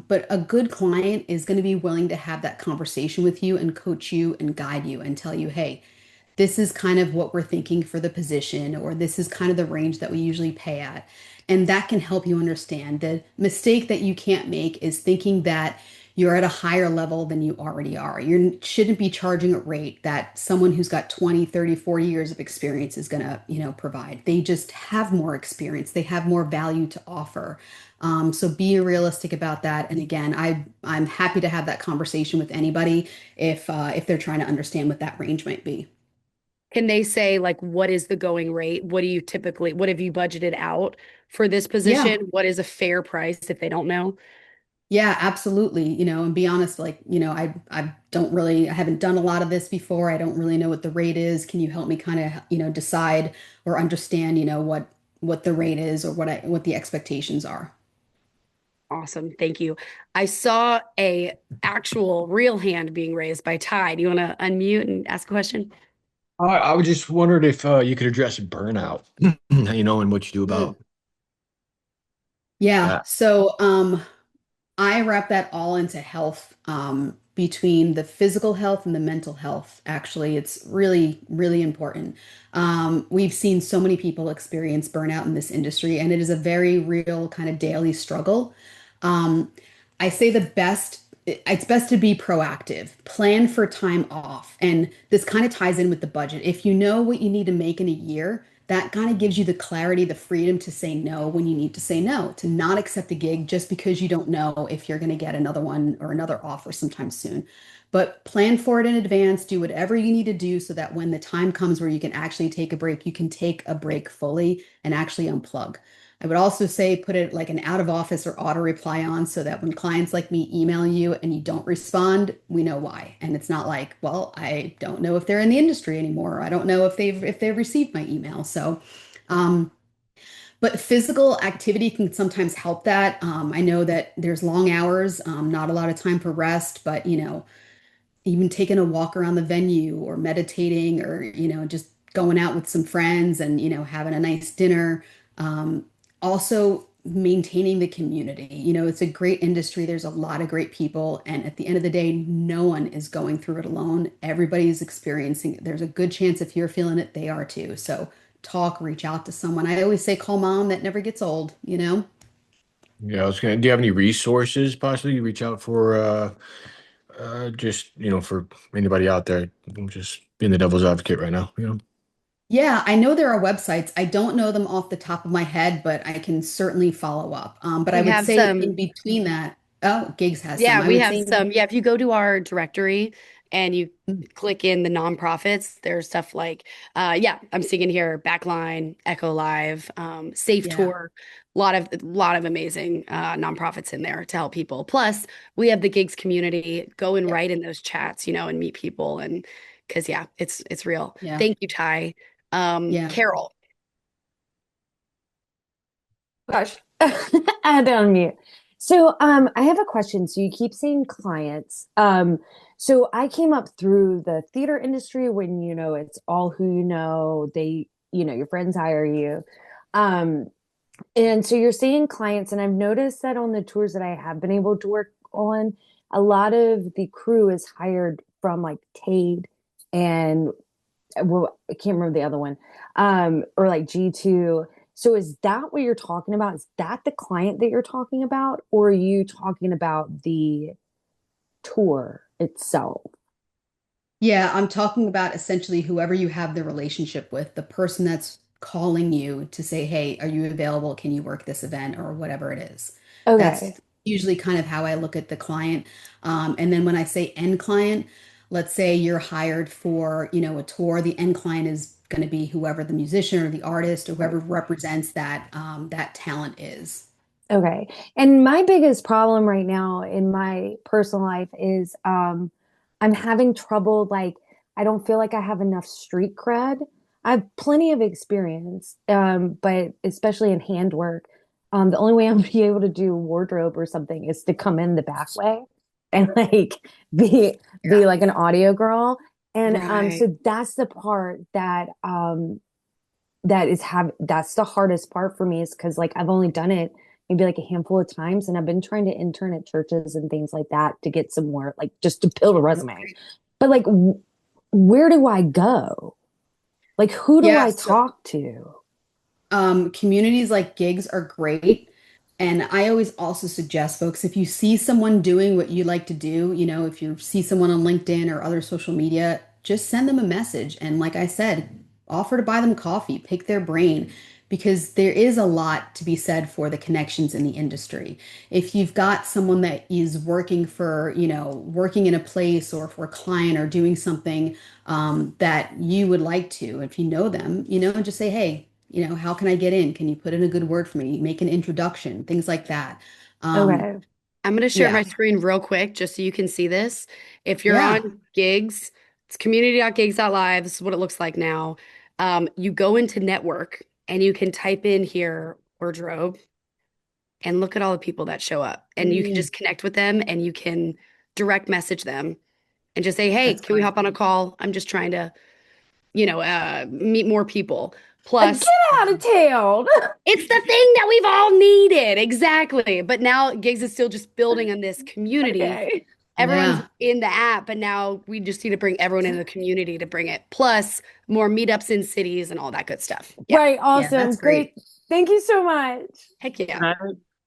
But a good client is going to be willing to have that conversation with you and coach you and guide you and tell you, hey, this is kind of what we're thinking for the position, or this is kind of the range that we usually pay at. And that can help you understand. The mistake that you can't make is thinking that you're at a higher level than you already are. You shouldn't be charging a rate that someone who's got 20, 30, 40 years of experience is going to, provide. They just have more experience. They have more value to offer. So be realistic about that. And again, I'm happy to have that conversation with anybody if they're trying to understand what that range might be. Can they say, like, what is the going rate? What have you budgeted out for this Yeah. position? What is a fair price if they don't know? Yeah, absolutely. And be honest, like, I haven't done a lot of this before. I don't really know what the rate is. Can you help me kind of, decide or understand, what the rate is or what the expectations are? Awesome. Thank you. I saw a actual real hand being raised by Ty. Do you want to unmute and ask a question? I was just wondering if you could address burnout, and what you do Mm. about Yeah. that. So, I wrap that all into health, between the physical health and the mental health. Actually, it's really, really important. We've seen so many people experience burnout in this industry, and it is a very real kind of daily struggle. Um, I say it's best to be proactive, plan for time off. And this kind of ties in with the budget. If you know what you need to make in a year, that kind of gives you the clarity, the freedom to say no when you need to say no, to not accept a gig just because you don't know if you're going to get another one or another offer sometime soon. But plan for it in advance, do whatever you need to do so that when the time comes where you can actually take a break, you can take a break fully and actually unplug. I would also say put it like an out of office or auto reply on so that when clients like me email you and you don't respond, we know why. And it's not like, well, I don't know if they're in the industry anymore. I don't know if they've received my email. So, um, but physical activity can sometimes help that. I know that there's long hours, not a lot of time for rest, but even taking a walk around the venue or meditating or just going out with some friends and having a nice dinner. Also maintaining the community. It's a great industry. There's a lot of great people, and at the end of the day, no one is going through it alone. Everybody's experiencing it. There's a good chance if you're feeling it, they are too. So reach out to someone. I always say call mom, that never gets old. Yeah, do you have any resources possibly you reach out for just, for anybody out there? I'm just being the devil's advocate right now. Yeah, I know there are websites. I don't know them off the top of my head, but I can certainly follow up. But I We would have say some. in between that, oh, Gigs has some. Yeah, I we would have say, some. Yeah, if you go to our directory and you mm, click in the nonprofits, there's stuff like, yeah, I'm seeing in here Backline, Echo Live, Safe yeah, Tour, lot of amazing nonprofits in there to help people. Plus, we have the gigs community. Go and yep, write in those chats, and meet people, and because yeah, it's real. yeah, Thank you, Ty. yeah. Carol. Gosh, I had to unmute. So I have a question. So you keep saying clients. So I came up through the theater industry when, it's all who they, your friends hire you. Um, and so you're seeing clients, and I've noticed that on the tours that I have been able to work on, a lot of the crew is hired from like Tade and well, I can't remember the other one, or like G2. So is that what you're talking about? Is that the client that you're talking about, or are you talking about the tour itself? Yeah, I'm talking about essentially whoever you have the relationship with, the person that's calling you to say, hey, are you available? Can you work this event or whatever it is? Okay. That's usually kind of how I look at the client. And then when I say end client, let's say you're hired for, a tour, the end client is going to be whoever the musician or the artist or Right. whoever represents that talent is. Okay. And my biggest problem right now in my personal life is I'm having trouble like I don't feel like I have enough street cred. I have plenty of experience, but especially in handwork. The only way I'm gonna be able to do wardrobe or something is to come in the back way and like be Yeah. like an audio girl. And Right. so that's the part that that's the hardest part for me is because like I've only done it maybe like a handful of times and I've been trying to intern at churches and things like that to get some more like just to build a resume. But like where do I go? Like who do Yeah. I So talk to? Communities like gigs are great. And I always also suggest folks, if you see someone doing what you like to do, if you see someone on LinkedIn or other social media, just send them a message. And like I said, offer to buy them coffee, pick their brain, because there is a lot to be said for the connections in the industry. If you've got someone that is working for, working in a place or for a client or doing something that you would like to, if you know them, just say, hey, how can I get in? Can you put in a good word for me? Make an introduction, things like that. Um, Okay. I'm going to share yeah, my screen real quick just so you can see this. If you're yeah, on Gigs, it's community.gigs.live. This is what it looks like now. You go into network and you can type in here wardrobe and look at all the people that show up. And you can Mm, just connect with them and you can direct message them and just say, hey, that's can we great. hop on a call? I'm just trying to, meet more people. Get Plus, out of town. it's the thing that we've all needed. Exactly. But now Gigs is still just building on this community. Okay. Everyone's Yeah, in the app, but now we just need to bring everyone in the community to bring it. Plus, more meetups in cities and all that good stuff. Yeah. Right. yeah, Awesome. that's Great. great. Thank you so much. Heck yeah.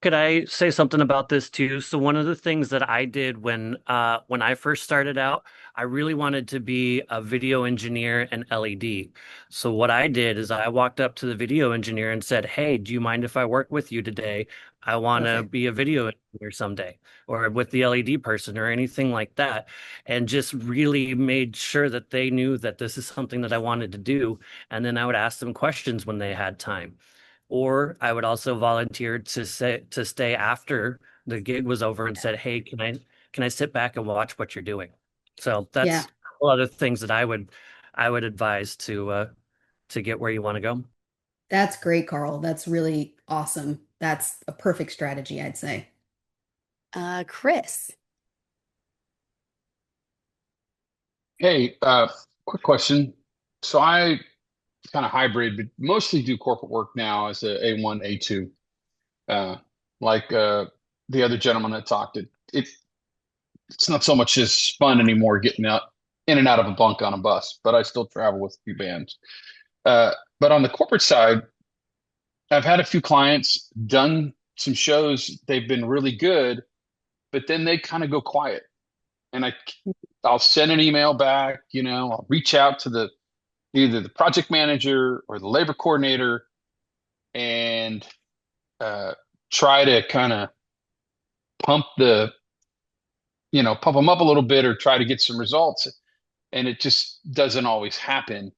Could I say something about this too? So one of the things that I did when I first started out, I really wanted to be a video engineer and LED. So what I did is I walked up to the video engineer and said, "Hey, do you mind if I work with you today? I want to Perfect. be a video engineer someday, or with the LED person, or anything like that." And just really made sure that they knew that this is something that I wanted to do. And then I would ask them questions when they had time. Or I would also volunteer to stay after the gig was over and said, "Hey, can I sit back and watch what you're doing?" So Yeah, that's a lot of things that I would advise to get where you want to go. that's great, Carl. That's really awesome. That's a perfect strategy, I'd say. Chris. Hey, quick question. So I kind of hybrid, but mostly do corporate work now as a A1, A2. Uh, like the other gentleman that talked, it's not so much as fun anymore getting out in and out of a bunk on a bus, but I still travel with a few bands. But on the corporate side, I've had a few clients done some shows. They've been really good, but then they kind of go quiet, and I'll send an email back. I'll reach out to the either the project manager or the labor coordinator and uh, try to kind of pump the pump them up a little bit or try to get some results, and it just doesn't always happen.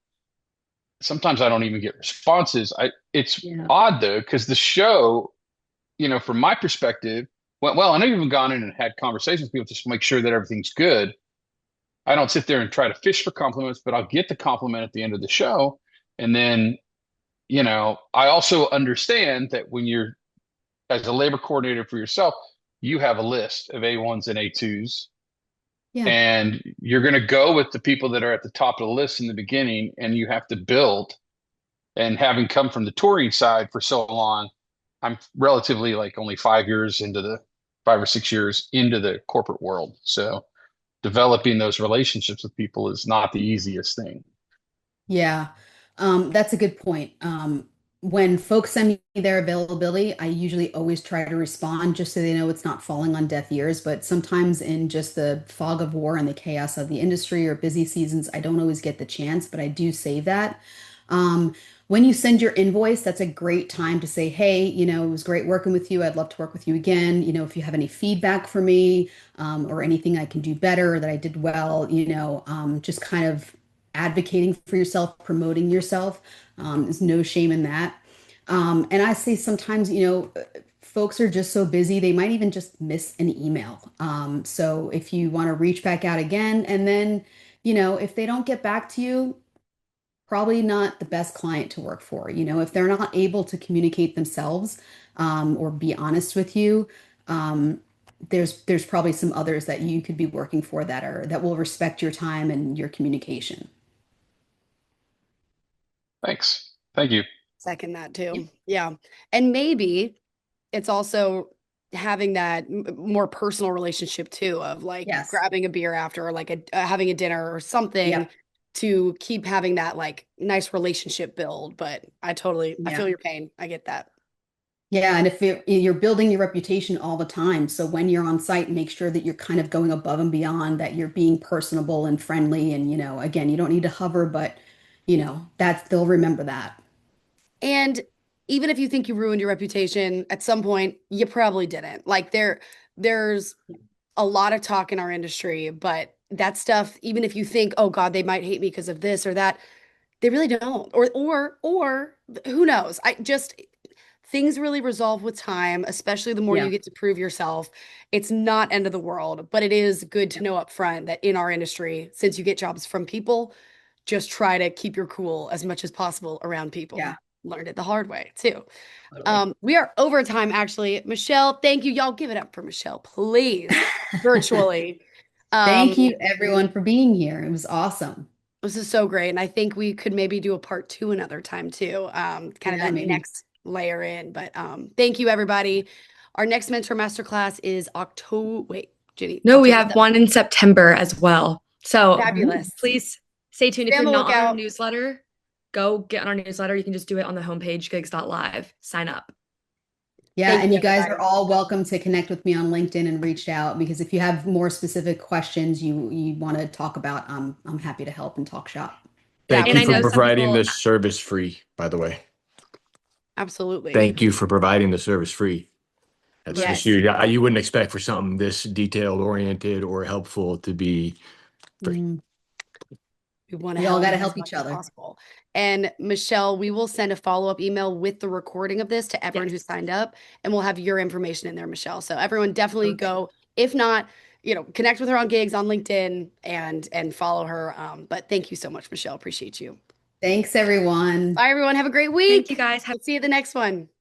Sometimes I don't even get responses. It's Yeah. odd though, because the show, from my perspective, went well. And I've even gone in and had conversations with people just to make sure that everything's good. I don't sit there and try to fish for compliments, but I'll get the compliment at the end of the show. And then, I also understand that when you're as a labor coordinator for yourself, you have a list of A1s and A2s, Yeah. and you're going to go with the people that are at the top of the list in the beginning, and you have to build. And having come from the touring side for so long, I'm relatively like only 5 years into the 5 or 6 years into the corporate world. So developing those relationships with people is not the easiest thing. Yeah, that's a good point. When folks send me their availability, I usually always try to respond just so they know it's not falling on deaf ears. But sometimes in just the fog of war and the chaos of the industry or busy seasons, I don't always get the chance, but I do save that. Um, when you send your invoice, that's a great time to say, hey, it was great working with you. I'd love to work with you again. If you have any feedback for me, or anything I can do better that I did well, just kind of advocating for yourself, promoting yourself. There's no shame in that. And I say sometimes, folks are just so busy, they might even just miss an email. So if you want to reach back out again, and then, if they don't get back to you, probably not the best client to work for. If they're not able to communicate themselves, or be honest with you, there's probably some others that you could be working for that will respect your time and your communication. Thanks. Thank you. Second that too. Yeah. Yeah. And maybe it's also having that more personal relationship too, of like Yes. grabbing a beer after, or like having a dinner or something Yep. to keep having that like nice relationship build. But I feel Yeah. your pain. I get that. Yeah, and if you're building your reputation all the time, so when you're on site, make sure that you're kind of going above and beyond, that you're being personable and friendly, and again, you don't need to hover, but that they'll remember that. And even if you think you ruined your reputation at some point, you probably didn't. Like there's a lot of talk in our industry, but that stuff, even if you think, oh God, they might hate me because of this or that, they really don't. Or who knows? I just things really resolve with time, especially the more you Yeah. get to prove yourself. It's not end of the world, but it is good to Yeah. know up front that in our industry, since you get jobs from people, just try to keep your cool as much as possible around people. Yeah. Learned it the hard way too. Totally. We are over time, actually. Michelle, thank you. Y'all give it up for Michelle, please, virtually. Thank Um, you everyone for being here. It was awesome. this is so great. And I think we could maybe do a part two another time too. Kind of Yeah, that maybe. next layer in. But thank you, everybody. Our next mentor masterclass is October. Wait, Ginny, No, we October have 7th. one in September as well. So Fabulous. please stay tuned. If Stay on you're the not on our lookout. newsletter, go get on our newsletter. You can just do it on the homepage, giggs.live. Sign up. Yeah, Thank and you, you guys are everybody. all welcome to connect with me on LinkedIn and reach out, because if you have more specific questions you want to talk about, I'm happy to help and talk shop. Thank And you I for know some providing people, this service free, by the way. Absolutely. Thank you for providing the service free. That's just Yes. you wouldn't expect for something this detailed oriented or helpful to be free. Mm, We want to we all help got to as help much each as other. possible. And Michelle, we will send a follow-up email with the recording of this to everyone who yes. signed up, and we'll have your information in there, Michelle. So everyone definitely Perfect. go. If not, connect with her on Gigs on LinkedIn and follow her. But thank you so much, Michelle. Appreciate you. Thanks, everyone. Bye, everyone. Have a great Thank you week. guys. We'll see you at the next one.